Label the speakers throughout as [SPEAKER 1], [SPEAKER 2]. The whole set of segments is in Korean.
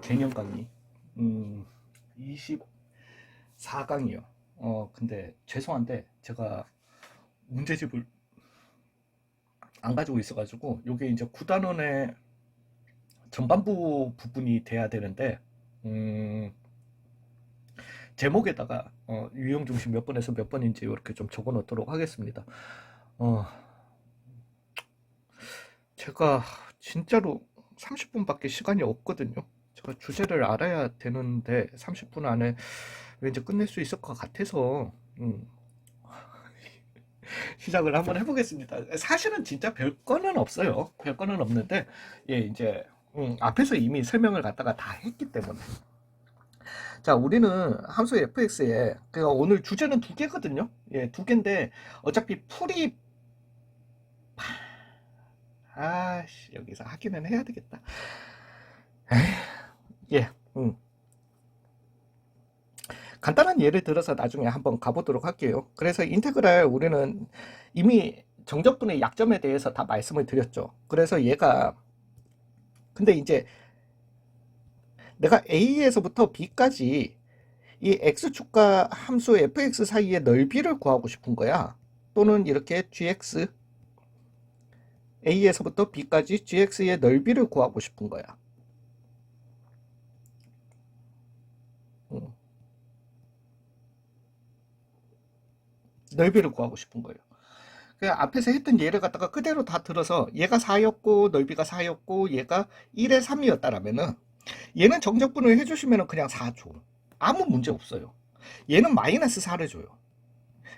[SPEAKER 1] 개념 강의 24강이요. 근데 죄송한데 제가 문제집을 안 가지고 있어가지고 요게 이제 9단원의 전반부 부분이 돼야 되는데 제목에다가 유형 중심 몇 번에서 몇 번인지 이렇게 좀 적어 놓도록 하겠습니다. 어, 제가 진짜로 30분밖에 시간이 없거든요. 제가 주제를 알아야 되는데 30분 안에 왠지 끝낼 수 있을 것 같아서 시작을 한번 해보겠습니다. 사실은 진짜 별 거는 없어요. 별 거는 없는데 예 이제 앞에서 이미 설명을 갖다가 다 했기 때문에 자 우리는 함수 fx에 그러니까 오늘 주제는 두 개거든요. 예, 두 개인데 어차피 풀이 아씨 여기서 하기는 해야 되겠다. 예, 간단한 예를 들어서 나중에 한번 가보도록 할게요. 그래서 인테그랄 우리는 이미 정적분의 약점에 대해서 다 말씀을 드렸죠. 그래서 얘가 근데 이제 내가 A에서부터 B까지 이 X축과 함수 fx 사이의 넓이를 구하고 싶은 거야. 또는 이렇게 gx A에서부터 B까지 gx의 넓이를 구하고 싶은 거야. 넓이를 구하고 싶은 거예요. 그냥 앞에서 했던 예를 갖다가 그대로 다 들어서 얘가 4였고 넓이가 4였고 얘가 1에 3이었다라면은 얘는 정적분을 해주시면 그냥 4 줘. 아무 문제 없어요. 얘는 마이너스 4를 줘요.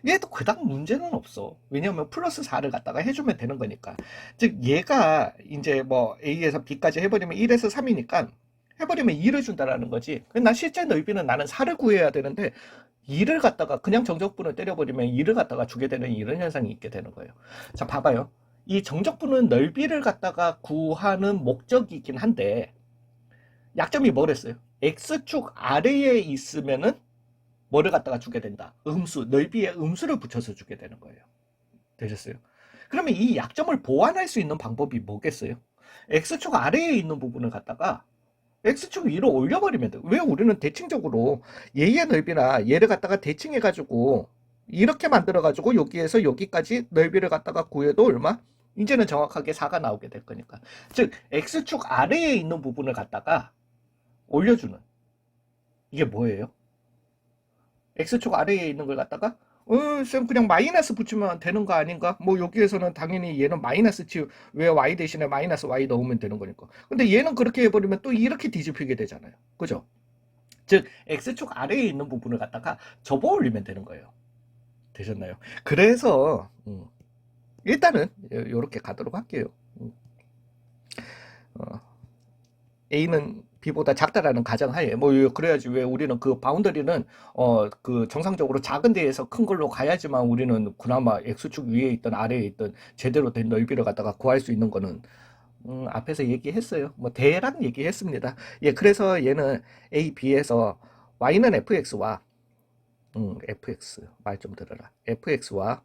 [SPEAKER 1] 얘도 그닥 문제는 없어. 왜냐하면 플러스 4를 갖다가 해주면 되는 거니까. 즉 얘가 이제 뭐 A에서 B까지 해버리면 1에서 3이니까 해버리면 2를 준다라는 거지. 난 실제 넓이는 나는 4를 구해야 되는데 2를 갖다가 그냥 정적분을 때려버리면 2를 갖다가 주게 되는 이런 현상이 있게 되는 거예요. 자 봐봐요. 이 정적분은 넓이를 갖다가 구하는 목적이긴 한데 약점이 뭐랬어요? X축 아래에 있으면은 뭐를 갖다가 주게 된다. 음수, 넓이에 음수를 붙여서 주게 되는 거예요. 되셨어요? 그러면 이 약점을 보완할 수 있는 방법이 뭐겠어요? X축 아래에 있는 부분을 갖다가 X축 위로 올려버리면 돼. 왜 우리는 대칭적으로 얘의 넓이나 얘를 갖다가 대칭해가지고 이렇게 만들어가지고 여기에서 여기까지 넓이를 갖다가 구해도 얼마? 이제는 정확하게 4가 나오게 될 거니까. 즉 X축 아래에 있는 부분을 갖다가 올려주는 이게 뭐예요? X축 아래에 있는 걸 갖다가 쌤 그냥 마이너스 붙이면 되는 거 아닌가? 뭐 여기에서는 당연히 얘는 마이너스 왜 y 대신에 마이너스 y 넣으면 되는 거니까. 근데 얘는 그렇게 해버리면 또 이렇게 뒤집히게 되잖아요. 그죠? 즉 X축 아래에 있는 부분을 갖다가 접어 올리면 되는 거예요. 되셨나요? 그래서 일단은 이렇게 가도록 할게요. 어, A는 B보다 작다라는 가정하에 뭐 그래야지 왜 우리는 그 바운더리는 그 정상적으로 작은 데에서 큰 걸로 가야지만 우리는 그나마 X축 위에 있던 아래에 있던 제대로 된 넓이를 갖다가 구할 수 있는 거는 앞에서 얘기했어요. 뭐 대략 얘기했습니다. 예, 그래서 얘는 A, B에서 Y는 FX와 FX 말 좀 들어라. FX와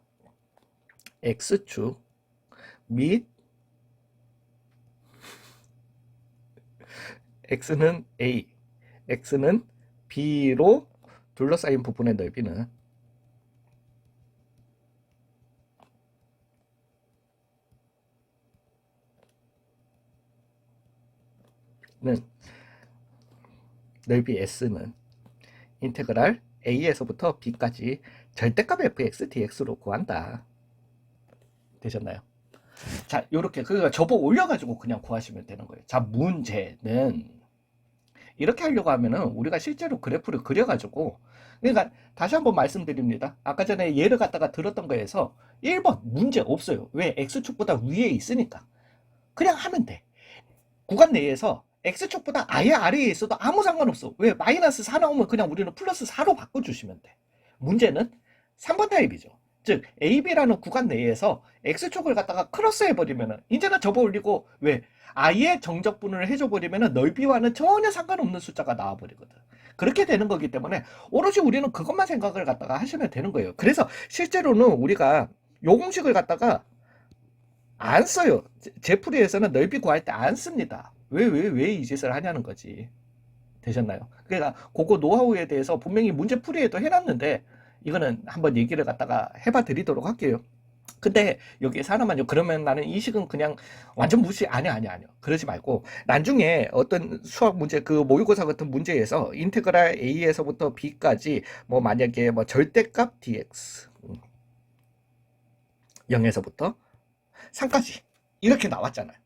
[SPEAKER 1] X축 및 X는 A, X는 B로 둘러싸인 부분의 넓이는 넓이 S는 인테그랄 A에서부터 B까지 절대값 fx dx로 구한다. 되셨나요? 자, 요렇게 그러니까 접어 올려가지고 그냥 구하시면 되는 거예요. 자, 문제는 이렇게 하려고 하면은 우리가 실제로 그래프를 그려가지고 그러니까 다시 한번 말씀드립니다. 아까 전에 예를 갖다가 들었던 거에서 1번 문제 없어요. 왜? X축보다 위에 있으니까. 그냥 하면 돼. 구간 내에서 X축보다 아예 아래에 있어도 아무 상관없어. 왜? 마이너스 4 나오면 그냥 우리는 플러스 4로 바꿔주시면 돼. 문제는 3번 타입이죠. 즉 AB라는 구간 내에서 X축을 갖다가 크로스 해버리면은 이제는 접어 올리고 왜? 아예 정적분을 해줘 버리면은 넓이와는 전혀 상관없는 숫자가 나와버리거든. 그렇게 되는 거기 때문에 오로지 우리는 그것만 생각을 갖다가 하시면 되는 거예요. 그래서 실제로는 우리가 요 공식을 갖다가 안 써요. 제프리에서는 넓이 구할 때 안 씁니다. 왜 이 짓을 하냐는 거지. 되셨나요? 그러니까 그거 노하우에 대해서 분명히 문제 풀이에도 해놨는데 이거는 한번 얘기를 갖다가 해봐 드리도록 할게요. 근데 여기에서 하나만요. 그러면 나는 이 식은 그냥 완전 무시. 아니요. 그러지 말고 나중에 어떤 수학 문제 그 모의고사 같은 문제에서 인테그랄 a에서부터 b까지 뭐 만약에 뭐 절대값 dx 0에서부터 3까지 이렇게 나왔잖아요.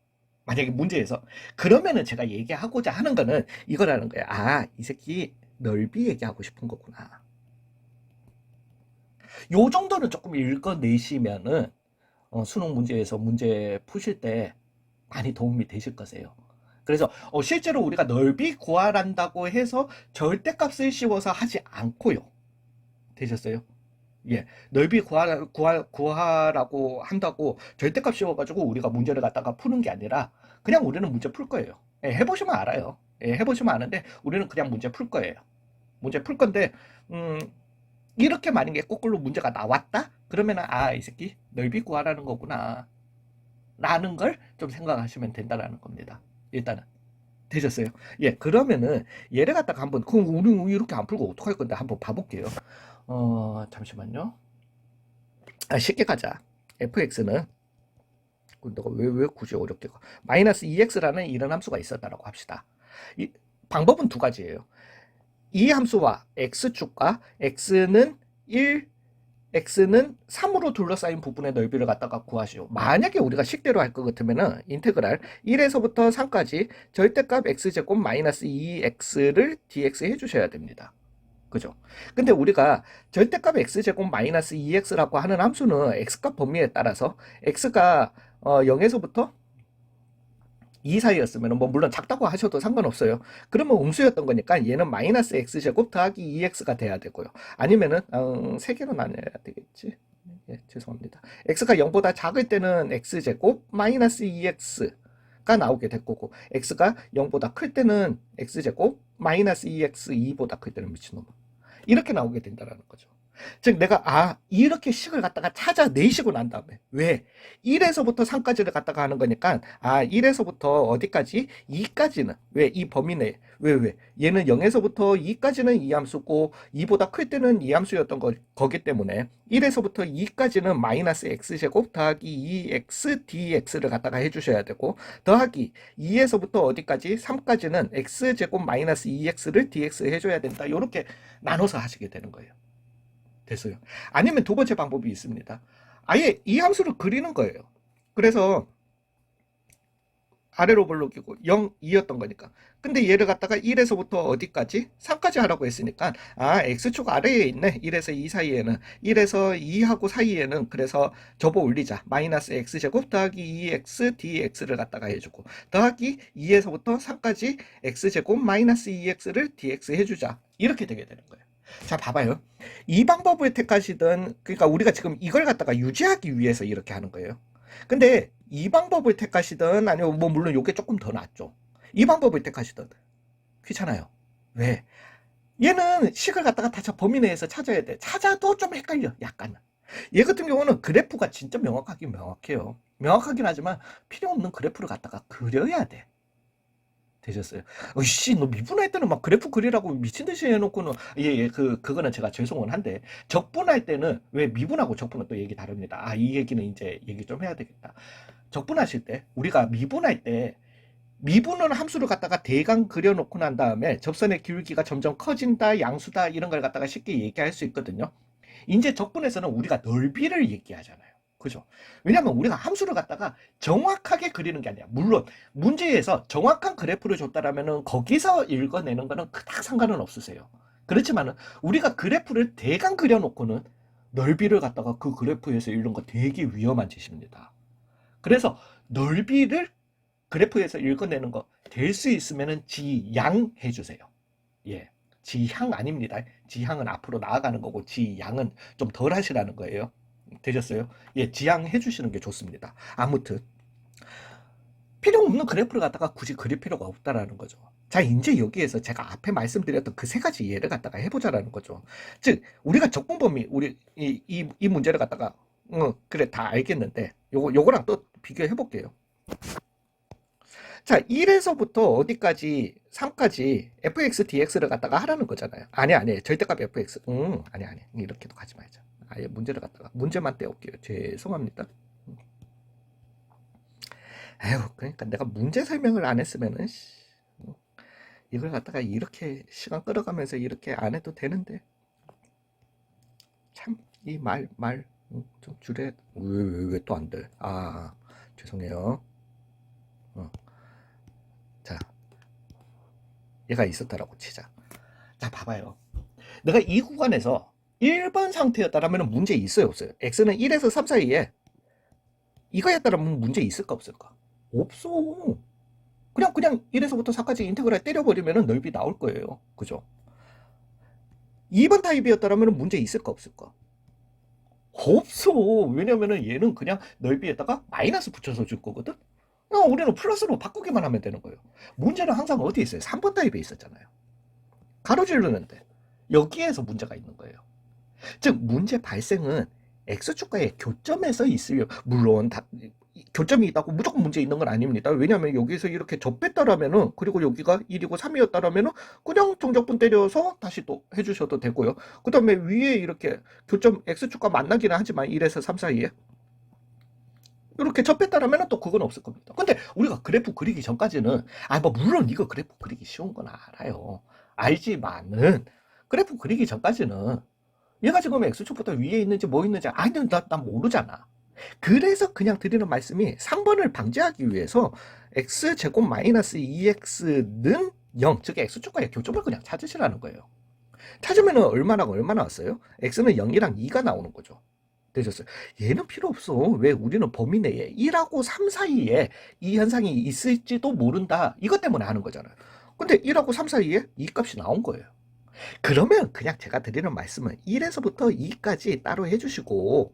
[SPEAKER 1] 만약에 문제에서 그러면은 제가 얘기하고자 하는 거는 이거라는 거예요. 아, 이 새끼 넓이 얘기하고 싶은 거구나. 요 정도는 조금 읽어내시면은 수능 문제에서 문제 푸실 때 많이 도움이 되실 거세요. 그래서 실제로 우리가 넓이 구하란다고 해서 절대값을 씌워서 하지 않고요. 되셨어요? 예, 넓이 구하라고 한다고 절대값 씌워가지고 우리가 문제를 갖다가 푸는 게 아니라 그냥 우리는 문제 풀 거예요. 예, 해보시면 알아요. 예, 해보시면 아는데 우리는 그냥 문제 풀 거예요. 문제 풀 건데 음, 이렇게 만약에 거꾸로 문제가 나왔다? 그러면은 아, 이 새끼 넓이 구하라는 거구나 라는 걸 좀 생각하시면 된다라는 겁니다. 일단은 되셨어요? 예, 그러면은 얘를 갖다가 한번 그럼 우리 이렇게 안 풀고 어떡할 건데 한번 봐볼게요. 잠시만요. 쉽게 가자. fx는 내가 왜 굳이 어렵게 가? 마이너스 2x라는 이런 함수가 있었다라고 합시다. 이 방법은 두 가지예요. 이 함수와 x축과 x는 1, x는 3으로 둘러싸인 부분의 넓이를 갖다가 구하시오. 만약에 우리가 식대로 할 것 같으면은 인테그랄 1에서부터 3까지 절대값 x제곱 마이너스 2x를 dx 해주셔야 됩니다. 그죠? 근데 우리가 절대값 x제곱 마이너스 2x라고 하는 함수는 x값 범위에 따라서 x가 0에서부터 2 사이였으면 뭐 물론 작다고 하셔도 상관없어요. 그러면 음수였던 거니까 얘는 마이너스 x제곱 더하기 2x가 돼야 되고요. 아니면은 3개로 나눠야 되겠지. 예, 죄송합니다. x가 0보다 작을 때는 x제곱 마이너스 2x가 나오게 될 거고 x가 0보다 클 때는 x제곱 마이너스 2x 2보다 클 때는 미친놈아. 이렇게 나오게 된다는 거죠. 즉 내가 이렇게 식을 갖다가 찾아내시고 난 다음에 왜 1에서부터 3까지를 갖다가 하는 거니까 1에서부터 어디까지 2까지는 왜 이 범위 내에 왜 얘는 0에서부터 2까지는 이 함수고 2보다 클 때는 이 함수였던 거기 때문에 1에서부터 2까지는 마이너스 x제곱 더하기 2x dx를 갖다가 해주셔야 되고 더하기 2에서부터 어디까지 3까지는 x제곱 마이너스 2x를 dx 해줘야 된다. 이렇게 나눠서 하시게 되는 거예요. 됐어요. 아니면 두 번째 방법이 있습니다. 아예 이 함수를 그리는 거예요. 그래서 아래로 볼록이고 0, 2였던 거니까. 근데 얘를 갖다가 1에서부터 어디까지? 3까지 하라고 했으니까 x축 아래에 있네. 1에서 2 사이에는 1에서 2하고 사이에는 그래서 접어 올리자. 마이너스 x제곱 더하기 2x dx를 갖다가 해주고 더하기 2에서부터 3까지 x제곱 마이너스 2x를 dx 해주자. 이렇게 되게 되는 거예요. 자, 봐봐요. 이 방법을 택하시든, 그러니까 우리가 지금 이걸 갖다가 유지하기 위해서 이렇게 하는 거예요. 근데 이 방법을 택하시든, 아니면 뭐, 물론 이게 조금 더 낫죠. 이 방법을 택하시든, 귀찮아요. 왜? 얘는 식을 갖다가 다 범위 내에서 찾아야 돼. 찾아도 좀 헷갈려, 약간은. 얘 같은 경우는 그래프가 진짜 명확하긴 명확해요. 명확하긴 하지만 필요 없는 그래프를 갖다가 그려야 돼. 되셨어요. 씨, 너 미분할 때는 막 그래프 그리라고 미친 듯이 해놓고는, 그거는 제가 죄송은 한데, 적분할 때는, 왜 미분하고 적분은 또 얘기 다릅니다. 이 얘기는 이제 얘기 좀 해야 되겠다. 적분하실 때, 우리가 미분할 때, 미분은 함수를 갖다가 대강 그려놓고 난 다음에 접선의 기울기가 점점 커진다, 양수다, 이런 걸 갖다가 쉽게 얘기할 수 있거든요. 이제 적분에서는 우리가 넓이를 얘기하잖아요. 그죠? 왜냐하면 우리가 함수를 갖다가 정확하게 그리는 게 아니야. 물론 문제에서 정확한 그래프를 줬다라면은 거기서 읽어내는 거는 그닥 상관은 없으세요. 그렇지만은 우리가 그래프를 대강 그려놓고는 넓이를 갖다가 그 그래프에서 읽는 거 되게 위험한 짓입니다. 그래서 넓이를 그래프에서 읽어내는 거 될 수 있으면은 지양 해주세요. 예. 지향 아닙니다. 지향은 앞으로 나아가는 거고 지양은 좀 덜 하시라는 거예요. 되셨어요? 예, 지향해 주시는 게 좋습니다. 아무튼 필요 없는 그래프를 갖다가 굳이 그릴 필요가 없다라는 거죠. 자, 이제 여기에서 제가 앞에 말씀드렸던 그 세 가지 예를 갖다가 해보자라는 거죠. 즉, 우리가 적분 범위, 우리 이 문제를 갖다가 그래 다 알겠는데 요거랑 또 비교해 볼게요. 자, 1에서부터 어디까지 3까지 fx dx를 갖다가 하라는 거잖아요. 아니 절대값 fx. 아니 이렇게도 가지 말자. 아예 문제를 갖다가 문제만 떼올게요. 죄송합니다. 에휴, 그러니까 내가 문제 설명을 안 했으면은 이걸 갖다가 이렇게 시간 끌어가면서 이렇게 안 해도 되는데 참 이 말 좀 줄여. 왜 또 안 돼? 죄송해요. 어, 자, 얘가 있었다라고 치자. 자, 봐봐요. 내가 이 구간에서 1번 상태였다라면 문제 있어요, 없어요? x는 1에서 3 사이에 이거였다라면 문제 있을까, 없을까? 없어. 그냥 1에서부터 4까지 인테그랄 때려버리면 넓이 나올 거예요. 그죠? 2번 타입이었다라면 문제 있을까, 없을까? 없어. 왜냐면은 얘는 그냥 넓이에다가 마이너스 붙여서 줄 거거든? 우리는 플러스로 바꾸기만 하면 되는 거예요. 문제는 항상 어디에 있어요? 3번 타입에 있었잖아요. 가로지르는데. 여기에서 문제가 있는 거예요. 즉 문제 발생은 x축과의 교점에서 있으려 물론 교점이 있다고 무조건 문제 있는 건 아닙니다. 왜냐하면 여기서 이렇게 접했다라면은 그리고 여기가 1이고 3이었다라면은 그냥 정적분 때려서 다시 또 해주셔도 되고요. 그 다음에 위에 이렇게 교점 x축과 만나기는 하지만 1에서 3 사이에 이렇게 접했다라면 또 그건 없을 겁니다. 근데 우리가 그래프 그리기 전까지는 뭐 물론 이거 그래프 그리기 쉬운 건 알아요. 알지만은 그래프 그리기 전까지는 얘가 지금 x축보다 위에 있는지 뭐 있는지 난 모르잖아. 그래서 그냥 드리는 말씀이 3번을 방지하기 위해서 x제곱 마이너스 2x는 0, 즉 x축과의 교점을 그냥 찾으시라는 거예요. 찾으면 얼마나 왔어요? x는 0이랑 2가 나오는 거죠. 되셨어요? 얘는 필요 없어. 왜? 우리는 범위 내에 1하고 3 사이에 이 현상이 있을지도 모른다. 이것 때문에 하는 거잖아요. 근데 1하고 3 사이에 이 값이 나온 거예요. 그러면 그냥 제가 드리는 말씀은 1에서부터 2까지 따로 해주시고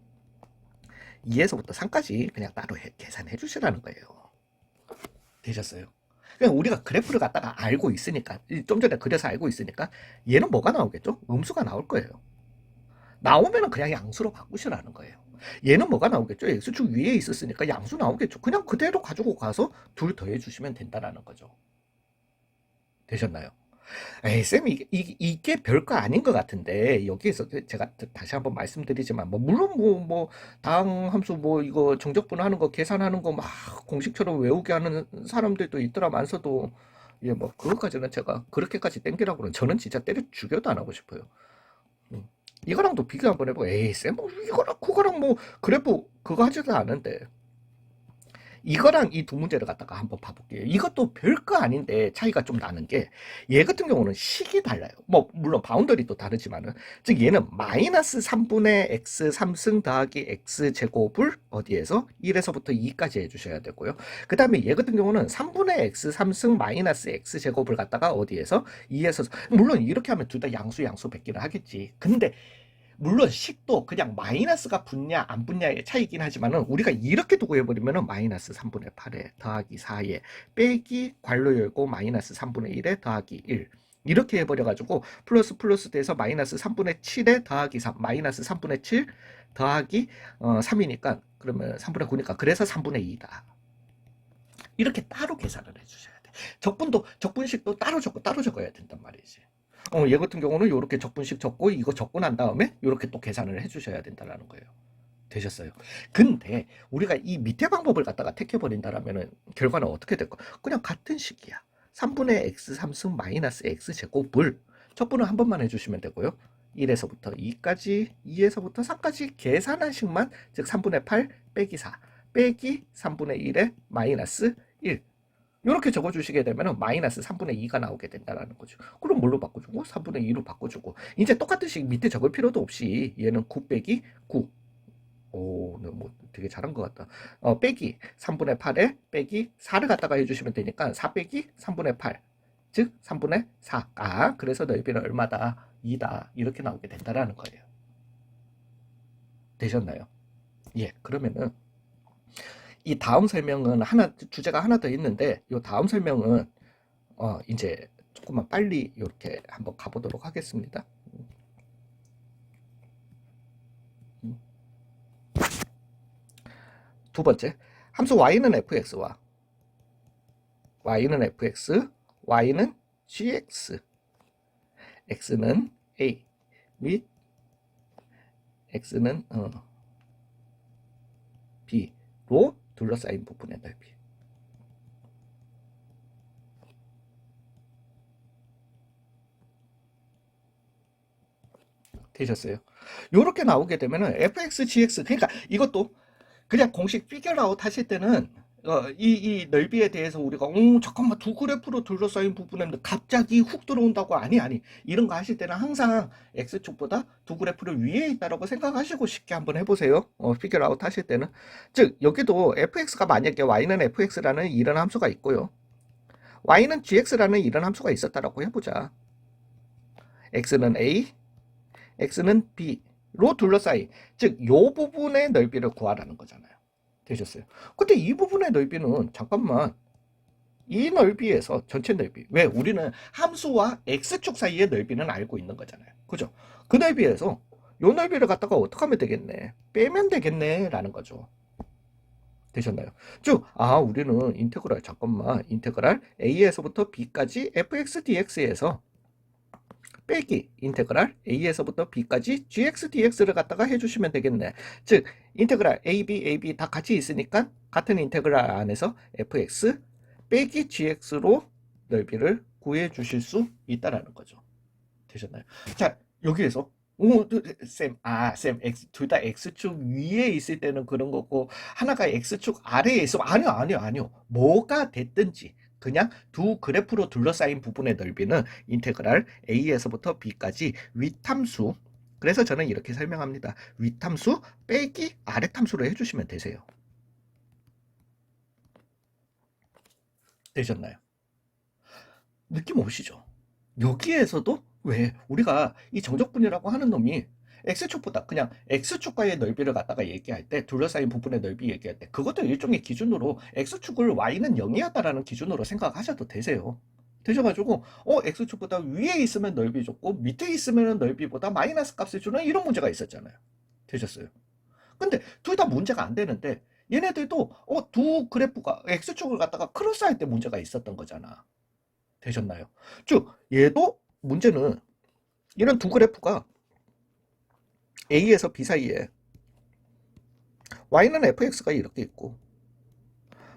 [SPEAKER 1] 2에서부터 3까지 그냥 따로 계산해 주시라는 거예요. 되셨어요? 그냥 우리가 그래프를 갖다가 알고 있으니까 좀 전에 그래서 알고 있으니까 얘는 뭐가 나오겠죠? 음수가 나올 거예요. 나오면 그냥 양수로 바꾸시라는 거예요. 얘는 뭐가 나오겠죠? x축 위에 있었으니까 양수 나오겠죠. 그냥 그대로 가지고 가서 둘 더해 주시면 된다라는 거죠. 되셨나요? 에이, 쌤, 이게 별거 아닌 것 같은데, 여기에서 제가 다시 한번 말씀드리지만, 물론 당 함수 이거 정적분 하는 거, 계산하는 거 막 공식처럼 외우게 하는 사람들도 있더라면서도, 예, 그것까지는 제가 그렇게까지 땡기라고는 저는 진짜 때려 죽여도 안 하고 싶어요. 이거랑도 비교 한번 해보. 에이, 쌤, 이거랑 그거랑 그래프 그거 하지도 않은데. 이거랑 이 두 문제를 갖다가 한번 봐볼게요. 이것도 별거 아닌데 차이가 좀 나는 게 얘 같은 경우는 식이 달라요. 물론 바운더리도 다르지만은 즉 얘는 마이너스 3분의 x 3승 더하기 x 제곱을 어디에서 1에서부터 2까지 해주셔야 되고요. 그 다음에 얘 같은 경우는 3분의 x 3승 마이너스 x 제곱을 갖다가 어디에서 2에서 물론 이렇게 하면 둘 다 양수 뱉기는 하겠지. 근데 물론 식도 그냥 마이너스가 붙냐 안 붙냐의 차이긴 하지만은 우리가 이렇게 두고 해버리면은 마이너스 3분의 8에 더하기 4에 빼기 괄호 열고 마이너스 3분의 1에 더하기 1 이렇게 해버려가지고 플러스 돼서 마이너스 3분의 7에 더하기 3 마이너스 3분의 7 더하기 3이니까 그러면 3분의 9니까 그래서 3분의 2다. 이렇게 따로 계산을 해주셔야 돼. 적분식도 따로 적어야 된단 말이지. 얘 같은 경우는 이렇게 적분식 적고 이거 적고 난 다음에 이렇게 또 계산을 해주셔야 된다는 거예요. 되셨어요? 근데 우리가 이 밑에 방법을 갖다가 택해버린다라면 결과는 어떻게 될까? 그냥 같은 식이야. 3분의 x 3승 마이너스 x 제곱을 적분을 한 번만 해주시면 되고요. 1에서부터 2까지 2에서부터 3까지 계산한 식만 즉 3분의 8 빼기 4 빼기 3분의 1에 마이너스 1 이렇게 적어주시게 되면 마이너스 3분의 2가 나오게 된다는 거죠. 그럼 뭘로 바꿔주고? 3분의 2로 바꿔주고. 이제 똑같은 식 밑에 적을 필요도 없이 얘는 9 빼기 9. 오, 되게 잘한 것 같다. 빼기 3분의 8에 빼기 4를 갖다가 해주시면 되니까 4 빼기 3분의 8. 즉 3분의 4. 그래서 넓이는 얼마다? 2다. 이렇게 나오게 된다는 거예요. 되셨나요? 예, 그러면은 이 다음 설명은 주제가 하나 더 있는데 이 다음 설명은 이제 조금만 빨리 이렇게 한번 가보도록 하겠습니다. 두 번째, 함수 y는 fx와 y는 fx, y는 gx, x는 a 및 x는 b로 둘러싸인 부분의 넓이. 되셨어요? 요렇게 나오게 되면은 fx, gx, 그러니까 이것도 그냥 공식 피겨아웃 하실 때는 이 넓이에 대해서 우리가 잠깐만 두 그래프로 둘러싸인 부분에 갑자기 훅 들어온다고 아니 이런 거 하실 때는 항상 x축보다 두 그래프를 위에 있다라고 생각하시고 쉽게 한번 해보세요. 피겨아웃 하실 때는 즉 여기도 fx가 만약에 y는 fx라는 이런 함수가 있고요, y는 gx라는 이런 함수가 있었다라고 해보자. x는 a, x는 b로 둘러싸인, 즉 요 부분의 넓이를 구하라는 거잖아요. 되셨어요? 근데 이 부분의 넓이는 잠깐만 이 넓이에서 전체 넓이, 왜 우리는 함수와 x축 사이의 넓이는 알고 있는 거잖아요. 그죠? 그 넓이에서 요 넓이를 갖다가 어떻게 하면 되겠네, 빼면 되겠네 라는 거죠. 되셨나요? 즉 우리는 인테그랄, 잠깐만 인테그랄 a에서부터 b까지 fx dx에서 빼기 인테그랄 a에서부터 b까지 gx dx를 갖다가 해주시면 되겠네. 즉 인테그랄 ab 다 같이 있으니까 같은 인테그랄 안에서 fx 빼기 gx로 넓이를 구해 주실 수 있다라는 거죠. 되셨나요? 자, 여기에서 쌤, 둘 다 x축 위에 있을 때는 그런 거고 하나가 x축 아래에 있으면 아니요. 뭐가 됐든지 그냥 두 그래프로 둘러싸인 부분의 넓이는 인테그랄 a에서부터 b까지 윗함수, 그래서 저는 이렇게 설명합니다. 윗함수 빼기 아랫함수로 해주시면 되세요. 되셨나요? 느낌 오시죠? 여기에서도 왜 우리가 이 정적분이라고 하는 놈이 x축보다 그냥 x축과의 넓이를 갖다가 얘기할 때, 둘러싸인 부분의 넓이 얘기할 때 그것도 일종의 기준으로 x축을 y는 0이었다라는 기준으로 생각하셔도 되세요. 되셔가지고 x축보다 위에 있으면 넓이 줬고 밑에 있으면 넓이보다 마이너스 값을 주는 이런 문제가 있었잖아요. 되셨어요? 근데 둘 다 문제가 안 되는데 얘네들도 두 그래프가 x축을 갖다가 크로스할 때 문제가 있었던 거잖아. 되셨나요? 즉 얘도 문제는 이런 두 그래프가 A에서 B 사이에 Y는 fx가 이렇게 있고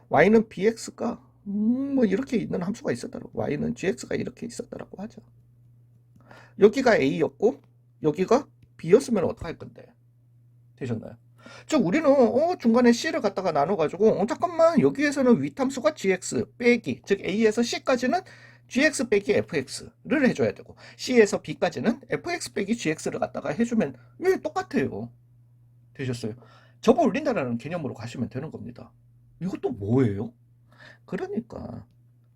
[SPEAKER 1] Y는 bx가 뭐 이렇게 있는 함수가 있었다고, Y는 gx가 이렇게 있었다라고 하죠. 여기가 A였고 여기가 B였으면 어떡할 건데. 되셨나요? 즉 우리는 중간에 C를 갖다가 나눠가지고 잠깐만 여기에서는 윗함수가 gx 빼기, 즉 A에서 C까지는 gx 빼기 fx를 해줘야 되고 C에서 B까지는 fx 빼기 gx를 갖다가 해주면 똑같아요. 되셨어요? 접어 올린다라는 개념으로 가시면 되는 겁니다. 이것도 뭐예요? 그러니까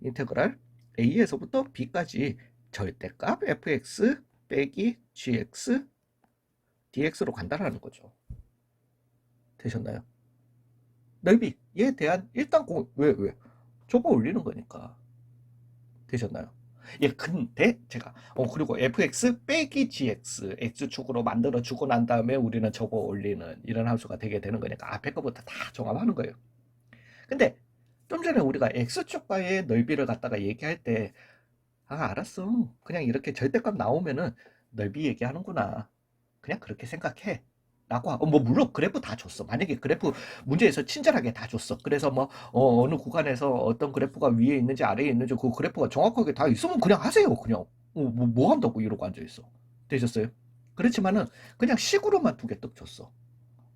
[SPEAKER 1] 인테그랄 a에서부터 b까지 절대값 fx 빼기 gx dx로 간다라는 거죠. 되셨나요? 넓이에 대한 일단 왜 접어 올리는 거니까. 되셨나요? 예, 근데 제가 그리고 fx 빼기 gx x축으로 만들어 주고 난 다음에 우리는 접어 올리는 이런 함수가 되게 되는 거니까 앞에 거부터 다 종합하는 거예요. 근데 좀 전에 우리가 x축과의 넓이를 갖다가 얘기할 때 알았어, 그냥 이렇게 절대값 나오면은 넓이 얘기하는구나, 그냥 그렇게 생각해 라고 뭐 물론 그래프 다 줬어. 만약에 그래프 문제에서 친절하게 다 줬어. 그래서 뭐 어느 구간에서 어떤 그래프가 위에 있는지 아래에 있는지 그 그래프가 정확하게 다 있으면 그냥 하세요. 그냥 뭐 한다고 이러고 앉아있어. 되셨어요? 그렇지만은 그냥 식으로만 두 개 떡 줬어.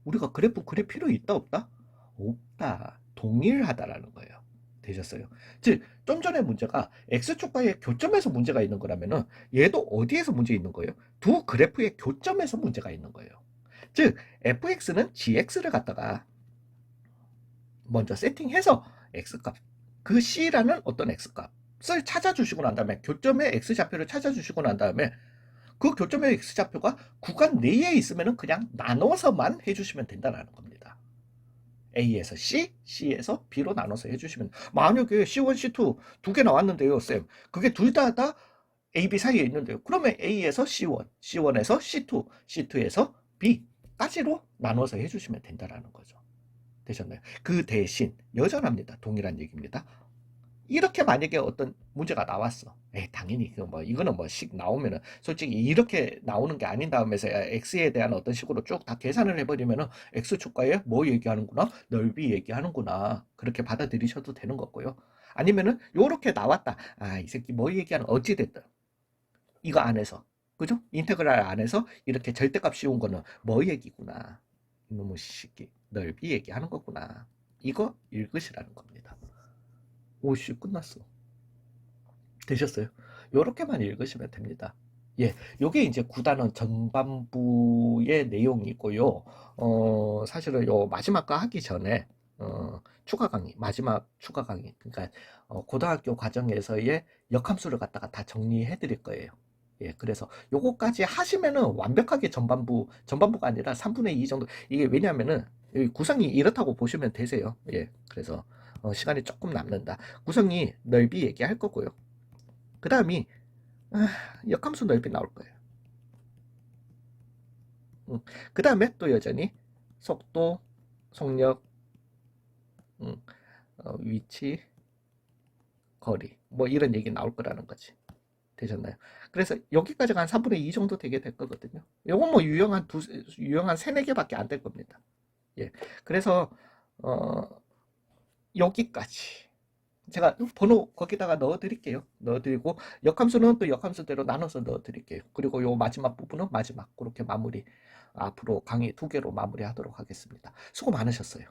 [SPEAKER 1] 우리가 그래프 그릴 필요 있다 없다? 없다. 동일하다라는 거예요. 되셨어요? 즉, 좀 전에 문제가 x축과의 교점에서 문제가 있는 거라면은 얘도 어디에서 문제 있는 거예요? 두 그래프의 교점에서 문제가 있는 거예요. 즉, fx는 gx를 갖다가 먼저 세팅해서 x값, 그 c라는 어떤 x값을 찾아주시고 난 다음에 교점의 x좌표를 찾아주시고 난 다음에 그 교점의 x좌표가 구간 내에 있으면 그냥 나눠서만 해주시면 된다는 겁니다. A에서 C, C에서 B로 나눠서 해주시면, 만약에 C1, C2 두 개 나왔는데요, 쌤. 그게 둘 다 A, B 사이에 있는데요. 그러면 A에서 C1, C1에서 C2, C2에서 B까지로 나눠서 해주시면 된다라는 거죠. 되셨나요? 그 대신 여전합니다. 동일한 얘기입니다. 이렇게 만약에 어떤 문제가 나왔어. 당연히 이거는 식 나오면은 솔직히 이렇게 나오는 게 아닌 다음에서 x에 대한 어떤 식으로 쭉 다 계산을 해버리면은 x 주가에 뭐 얘기하는구나, 넓이 얘기하는구나, 그렇게 받아들이셔도 되는 거고요. 아니면은 요렇게 나왔다. 이 새끼 뭐 얘기하는, 어찌 됐든 이거 안에서, 그죠? 인테그랄 안에서 이렇게 절대값 씌운 거는 뭐 얘기구나, 이놈의 새끼 넓이 얘기하는 거구나, 이거 읽으시라는 겁니다. 오씨, 끝났어. 되셨어요? 요렇게만 읽으시면 됩니다. 예, 요게 이제 9단원 전반부의 내용이고요. 사실은 요 마지막 거 하기 전에, 추가 강의, 마지막 추가 강의, 그러니까, 고등학교 과정에서의 역함수를 갖다가 다 정리해 드릴 거예요. 예, 그래서 요거까지 하시면은 완벽하게 전반부가 아니라 3분의 2 정도, 이게 왜냐면은, 여기 구성이 이렇다고 보시면 되세요. 예, 그래서, 시간이 조금 남는다. 구성이 넓이 얘기할 거고요. 그 다음이 역함수 넓이 나올 거예요. 그 다음에 또 여전히 속도, 속력, 위치, 거리, 뭐 이런 얘기 나올 거라는 거지. 되셨나요? 그래서 여기까지가 한 3분의 2 정도 되게 될 거거든요. 요건 뭐 유형한 3, 4개밖에 안 될 겁니다. 예. 그래서 어, 여기까지 제가 번호 거기다가 넣어 드릴게요. 넣어 드리고 역함수는 또 역함수대로 나눠서 넣어 드릴게요. 그리고 요 마지막 부분은 마지막 그렇게 마무리, 앞으로 강의 2개로 마무리하도록 하겠습니다. 수고 많으셨어요.